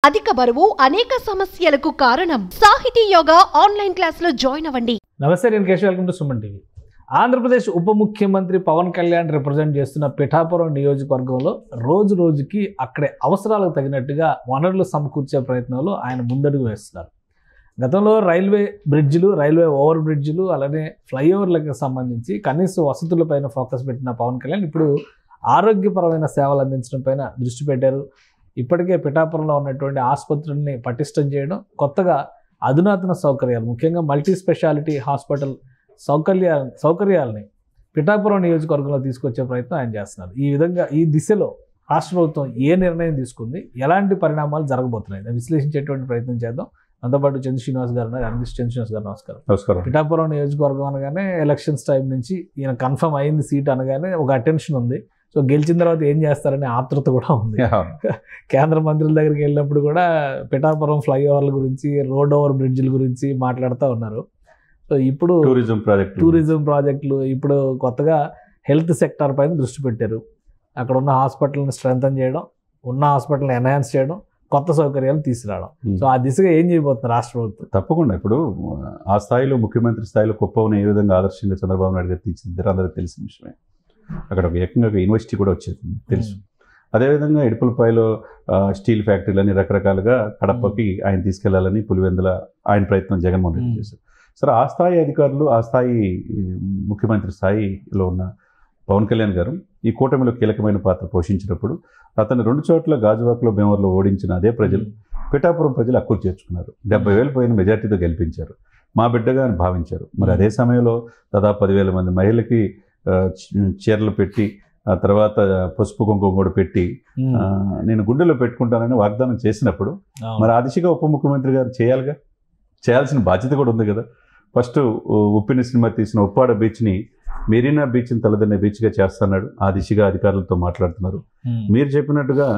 అధిక బరువు అనేక సమస్యలకు కారణం. సాహితీ యోగా ఆన్లైన్ క్లాసులో జాయిన్ అవ్వండి. నమస్తే, నేను Keshav. Welcome to Suman TV. Andhra Pradesh ఉప ముఖ్యమంత్రి పవన్ కళ్యాణ్ రిప్రజెంట్ చేస్తున్న పిఠాపురం నియోజకవర్గంలో రోజు రోజుకి అక్కడే అవసరాలకు తగినట్టుగా వనరులు సమకూర్చే ప్రయత్నంలో ఆయన ముందడుగు వేస్తున్నారు. గతంలో రైల్వే బ్రిడ్జిలు, రైల్వే ఓవర్ బ్రిడ్జిలు, అలానే ఫ్లైఓవర్లకు సంబంధించి కనీస వసతులపైన ఫోకస్ పెట్టిన పవన్ కళ్యాణ్ ఇప్పుడు ఆరోగ్యపరమైన సేవలు అందించడం పైన దృష్టి పెట్టారు. ఇప్పటికే పిఠాపురంలో ఉన్నటువంటి ఆసుపత్రుల్ని పటిష్టం చేయడం, కొత్తగా అధునాతన సౌకర్యాలు, ముఖ్యంగా మల్టీ స్పెషాలిటీ హాస్పిటల్ సౌకర్యాలని పిఠాపురం నియోజకవర్గంలో తీసుకొచ్చే ప్రయత్నం ఆయన చేస్తున్నారు. ఈ విధంగా ఈ దిశలో రాష్ట్ర ప్రభుత్వం ఏ నిర్ణయం తీసుకుంది, ఎలాంటి పరిణామాలు జరగబోతున్నాయి విశ్లేషించేటువంటి ప్రయత్నం చేద్దాం. అంతపాటు చంద్ర శ్రీనివాస్ గారు ఉన్నారు. అనలిస్ట్ చంద్ర శ్రీనివాస్ గారు నమస్కారం. నమస్కారం. పిఠాపురం నియోజకవర్గం అనగానే ఎలక్షన్స్ టైం నుంచి ఈయన కన్ఫర్మ్ అయింది సీట్ అనగానే ఒక అటెన్షన్ ఉంది. సో గెలిచిన తర్వాత ఏం చేస్తారనే ఆతృత కూడా ఉంది. కేంద్ర మంత్రుల దగ్గరికి వెళ్ళినప్పుడు కూడా పిఠాపురం ఫ్లైఓవర్ల గురించి, రోడ్ ఓవర్ బ్రిడ్జిల గురించి మాట్లాడుతూ ఉన్నారు. సో ఇప్పుడు టూరిజం ప్రాజెక్టులు, ఇప్పుడు కొత్తగా హెల్త్ సెక్టార్ పైన దృష్టి పెట్టారు. అక్కడ ఉన్న హాస్పిటల్ని స్ట్రెంథన్ చేయడం, ఉన్న హాస్పిటల్ని ఎన్హాన్స్ చేయడం, కొత్త సౌకర్యాలు తీసుకురావడం. సో ఆ దిశగా ఏం చేయబోతున్నారు రాష్ట్ర ప్రభుత్వం? తప్పకుండా ఇప్పుడు ఆ స్థాయిలో ముఖ్యమంత్రి స్థాయిలో కుప్పంని ఏ విధంగా ఆదర్శంగా చంద్రబాబు నాయుడు గారు తీర్చిదిద్దారో అందరికీ తెలిసిన విషయమే. అక్కడ ఏకంగా యూనివర్సిటీ కూడా వచ్చేది తెలుసు. అదేవిధంగా ఇడుపులపాయలో స్టీల్ ఫ్యాక్టరీలని రకరకాలుగా కడపకి ఆయన తీసుకెళ్లాలని పులివెందుల ఆయన ప్రయత్నం జగన్మోహన్ రెడ్డి చేశారు. సరే, ఆ స్థాయి అధికారులు, ఆ స్థాయి ముఖ్యమంత్రి స్థాయిలో ఉన్న పవన్ కళ్యాణ్ గారు ఈ కూటమిలో కీలకమైన పాత్ర పోషించినప్పుడు అతను 2 చోట్ల గాజువాకలో, భీమవరంలో ఓడించిన అదే ప్రజలు పిఠాపురం ప్రజలు హక్కులు చేర్చుకున్నారు. 70,000 పోయిన మెజార్టీతో గెలిపించారు. మా బిడ్డగా అని భావించారు. మరి అదే సమయంలో దాదాపు 10,000 మంది మహిళలకి చీరలు పెట్టి, ఆ తర్వాత పసుపు కుంకుమ కూడా పెట్టి నేను గుండెలో పెట్టుకుంటానని వాగ్దానం చేసినప్పుడు మరి ఆ దిశగా ఉప ముఖ్యమంత్రి గారు చేయాల్సిన బాధ్యత కూడా ఉంది కదా. ఫస్ట్ ఉప్పిన సినిమా తీసిన ఉప్పాడ బీచ్ని మెరీనా బీచ్ని తలదన్నే బీచ్గా చేస్తున్నాడు. ఆ దిశగా అధికారులతో మాట్లాడుతున్నారు. మీరు చెప్పినట్టుగా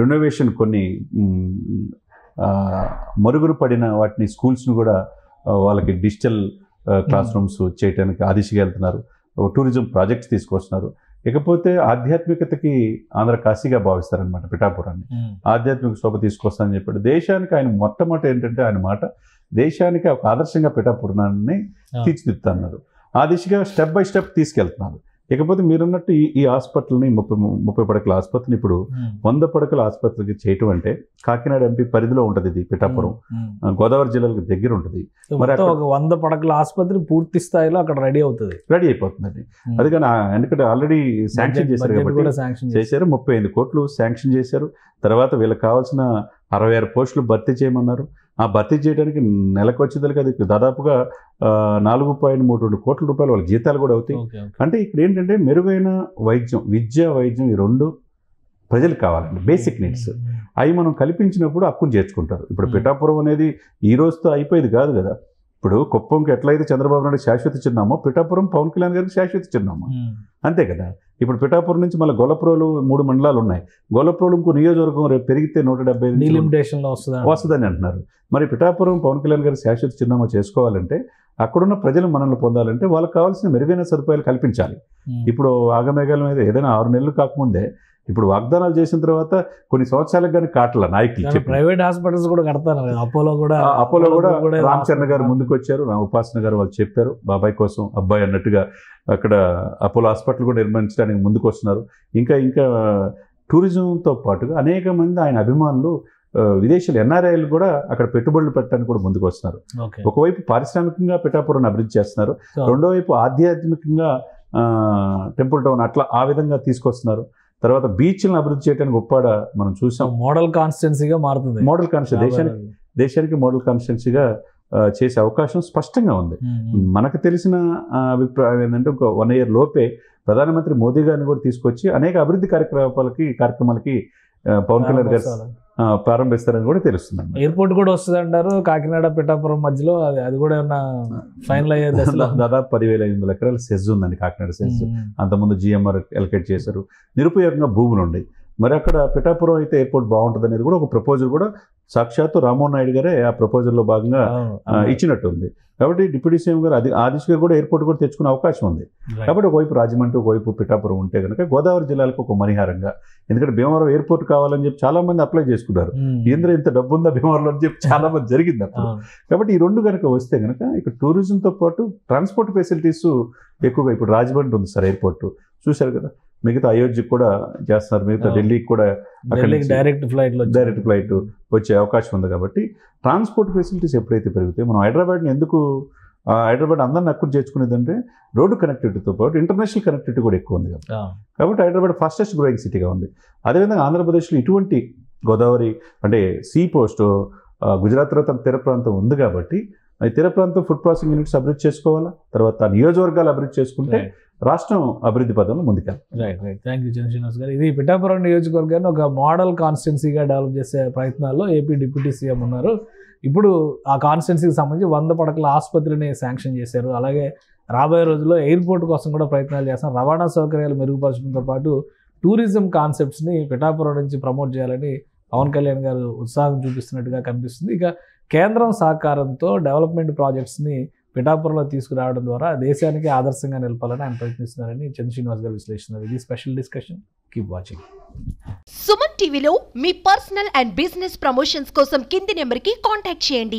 రెనోవేషన్ కొన్ని మరుగురు పడిన వాటిని స్కూల్స్ని కూడా వాళ్ళకి డిజిటల్ క్లాస్ రూమ్స్ చేయడానికి ఆ దిశగా వెళ్తున్నారు. టూరిజం ప్రాజెక్ట్స్ తీసుకొస్తున్నారు. ఇకపోతే ఆధ్యాత్మికతకి ఆంధ్ర కాశీగా భావిస్తారనమాట పిఠాపురాన్ని. ఆధ్యాత్మిక శోభ తీసుకొస్తానని చెప్పాడు. దేశానికి ఆయన మొట్టమొదటి ఏంటంటే ఆయన మాట, దేశానికి ఒక ఆదర్శంగా పిఠాపురాన్ని తీర్చిదిద్దుతున్నారు. ఆ దిశగా స్టెప్ బై స్టెప్ తీసుకెళ్తున్నారు. ఇకపోతే మీరున్నట్టు ఈ హాస్పిటల్ని 30 పడకల ఆసుపత్రిని ఇప్పుడు 100 పడకల ఆసుపత్రికి చేయటం అంటే కాకినాడ ఎంపీ పరిధిలో ఉంటుంది. ఇది పిఠాపురం గోదావరి జిల్లాలకు దగ్గర ఉంటుంది. మరి ఒక 100 పడకల ఆసుపత్రి పూర్తి స్థాయిలో అక్కడ రెడీ అయిపోతుందండి. అది కానీ ఎందుకంటే ఆల్రెడీ శాంక్షన్ చేశారు కాబట్టి చేశారు. 35 కోట్లు శాంక్షన్ చేశారు. తర్వాత వీళ్ళకి కావాల్సిన 66 పోస్టులు భర్తీ చేయమన్నారు. ఆ భర్తీ చేయడానికి నెలకు వచ్చేదానికి అది దాదాపుగా 4.32 కోట్ల రూపాయలు వాళ్ళ జీతాలు కూడా అవుతాయి. అంటే ఇక్కడ ఏంటంటే మెరుగైన వైద్యం, వైద్యం ఈ 2 ప్రజలకు కావాలండి. బేసిక్ నీడ్స్ అవి మనం కల్పించినప్పుడు హక్కును చేర్చుకుంటారు. ఇప్పుడు పిఠాపురం అనేది ఈ రోజుతో అయిపోయేది కాదు కదా. ఇప్పుడు కుప్పంకి ఎట్లయితే చంద్రబాబు నాయుడు శాశ్వత చిన్నామో, పిఠాపురం పవన్ కళ్యాణ్ గారికి శాశ్వత చిన్నామో, అంతే కదా. ఇప్పుడు పిఠాపురం నుంచి మళ్ళీ గొల్లప్రోలు 3 మండలాలు ఉన్నాయి. గొల్లప్రోలు ఇంకో నియోజకవర్గం రేపు పెరిగితే 175 వస్తుందని అంటున్నారు. మరి పిఠాపురం పవన్ కళ్యాణ్ గారి శాశ్వత చిరునామా చేసుకోవాలంటే, అక్కడున్న ప్రజలు మనల్ని పొందాలంటే వాళ్ళకి కావాల్సిన మెరుగైన సదుపాయాలు కల్పించాలి. ఇప్పుడు ఆగమేఘాల మీద ఏదైనా 6 నెలలు కాకముందే ఇప్పుడు వాగ్దానాలు చేసిన తర్వాత కొన్ని సంవత్సరాలకు కానీ కాటల నాయకులు ప్రైవేట్ హాస్పిటల్స్ కూడా కడతారు. అపోలో కూడా రామచరణ గారు ముందుకు వచ్చారు. ఉపాసన గారు వాళ్ళు చెప్పారు బాబాయ్ కోసం అబ్బాయి అన్నట్టుగా అక్కడ అపోలో హాస్పిటల్ కూడా నిర్మించడానికి ముందుకు వస్తున్నారు. ఇంకా టూరిజంతో పాటుగా అనేక మంది ఆయన అభిమానులు, విదేశీయులు, ఎన్ఆర్ఐలు కూడా అక్కడ పెట్టుబడులు పెట్టడానికి కూడా ముందుకు వస్తున్నారు. ఒకవైపు పారిశ్రామికంగా పిఠాపురాన్ని అభివృద్ధి చేస్తున్నారు, రెండో వైపు ఆధ్యాత్మికంగా టెంపుల్ టౌన్ అట్లా ఆ విధంగా తీసుకొస్తున్నారు. తర్వాత బీచ్లను అభివృద్ధి చేయడానికి ఉప్పాడ మనం చూసాం. మోడల్ కాన్స్టిట్యున్సీగా మారుతుంది. మోడల్ కాన్స్టిట్యున్సీ దేశానికి మోడల్ కాన్స్టిట్యున్సీగా చేసే అవకాశం స్పష్టంగా ఉంది. మనకు తెలిసిన అభిప్రాయం ఏంటంటే ఒక 1 year లోపే ప్రధానమంత్రి మోదీ గారిని కూడా తీసుకొచ్చి అనేక అభివృద్ధి కార్యక్రమాలకి పవన్ కళ్యాణ్ గారు ప్రారంభిస్తారని కూడా తెలుస్తుంది. ఎయిర్పోర్ట్ కూడా వస్తుంది అంటారు కాకినాడ పిఠాపురం మధ్యలో. అది కూడా ఫైనల్ అయ్యే దాదాపు 10,500 ఎకరాల సెజ్ ఉందండి కాకినాడ సెజ్. అంతకుముందు జిఎంఆర్ ఎలకేట్ చేశారు. నిరుపయోగంగా భూములు ఉన్నాయి. మరి అక్కడ పిఠాపురం అయితే ఎయిర్పోర్ట్ బాగుంటుంది అనేది కూడా ఒక ప్రపోజల్ కూడా సాక్షాత్తు రామ్మోహన్ నాయుడు గారే ఆ ప్రపోజల్లో భాగంగా ఇచ్చినట్టుంది. కాబట్టి డిప్యూటీ సీఎం గారు ఆ దిశగా కూడా ఎయిర్పోర్ట్ కూడా తెచ్చుకునే అవకాశం ఉంది. కాబట్టి ఒకవైపు రాజమండ్రి, ఒకవైపు పిఠాపురం ఉంటే కనుక గోదావరి జిల్లాలకు ఒక మణిహారంగా, ఎందుకంటే భీమవరం ఎయిర్పోర్ట్ కావాలని చెప్పి చాలా మంది అప్లై చేసుకున్నారు. ఏంద్ర ఇంత డబ్బు ఉందా భీమవరంలో అని చెప్పి చాలా మంది జరిగింది అప్పుడు. కాబట్టి ఈ రెండు కనుక వస్తే కనుక ఇక్కడ టూరిజంతో పాటు ట్రాన్స్పోర్ట్ ఫెసిలిటీస్ ఎక్కువగా, ఇప్పుడు రాజమండ్రి ఉంది సార్ ఎయిర్పోర్ట్ చూశారు కదా, మిగతా అయోధ్యకు కూడా చేస్తున్నారు, మిగతా ఢిల్లీకి కూడా డైరెక్ట్ ఫ్లైట్ వచ్చే అవకాశం ఉంది. కాబట్టి ట్రాన్స్పోర్ట్ ఫెసిలిటీస్ ఎప్పుడైతే పెరుగుతాయి, మనం హైదరాబాద్ని ఎందుకు హైదరాబాద్ అందరిని అక్కుడు చేర్చుకునేదంటే రోడ్డు కనెక్టివిటీతో పాటు ఇంటర్నేషనల్ కనెక్టివిటీ కూడా ఎక్కువ ఉంది కదా. కాబట్టి హైదరాబాద్ ఫాస్టెస్ట్ గ్రోయింగ్ సిటీగా ఉంది. అదేవిధంగా ఆంధ్రప్రదేశ్లో ఇటువంటి గోదావరి అంటే సీ పోస్ట్, గుజరాత్లో తన తీర ప్రాంతం ఉంది కాబట్టి ఈ తీర ప్రాంతం ఫుడ్ ప్రాసెసింగ్ యూనిట్స్ అభివృద్ధి చేసుకోవాలా, తర్వాత నియోజకవర్గాలు అభివృద్ధి చేసుకుంటే రాష్ట్రం అభివృద్ధి పదంలో ముందుకెళ్ళాలి. రైట్. థ్యాంక్ యూ శ్రీనివాస్ గారు. ఇది పిఠాపురం నియోజకవర్గాన్ని ఒక మోడల్ కాన్స్టిట్యున్సీగా డెవలప్ చేసే ప్రయత్నాల్లో ఏపీ డిప్యూటీ సీఎం ఉన్నారు. ఇప్పుడు ఆ కాన్స్టిట్యున్సీకి సంబంధించి 100 పడకల ఆసుపత్రిని శాంక్షన్ చేశారు. అలాగే రాబోయే రోజుల్లో ఎయిర్పోర్ట్ కోసం కూడా ప్రయత్నాలు చేస్తారు. రవాణా సౌకర్యాలు మెరుగుపరచడంతో పాటు టూరిజం కాన్సెప్ట్స్ని పిఠాపురం నుంచి ప్రమోట్ చేయాలని పవన్ కళ్యాణ్ గారు ఉత్సాహం చూపిస్తున్నట్టుగా కనిపిస్తుంది. ఇక కేంద్రం సహకారంతో డెవలప్మెంట్ ప్రాజెక్ట్స్ని పిఠాపురంలో తీసుకురావడం ద్వారా దేశానికి ఆదర్శంగా నిలపాలని ఆయన ప్రయత్నిస్తున్నారని చంద్ర శ్రీనివాస్ గారు విశ్లేషిస్తున్నారు. ఇది special discussion. Keep watching. Suman టీవీలో మీ పర్సనల్ అండ్ బిజినెస్ ప్రమోషన్స్ కోసం కింది నెంబర్కి కాంటాక్ట్ చేయండి.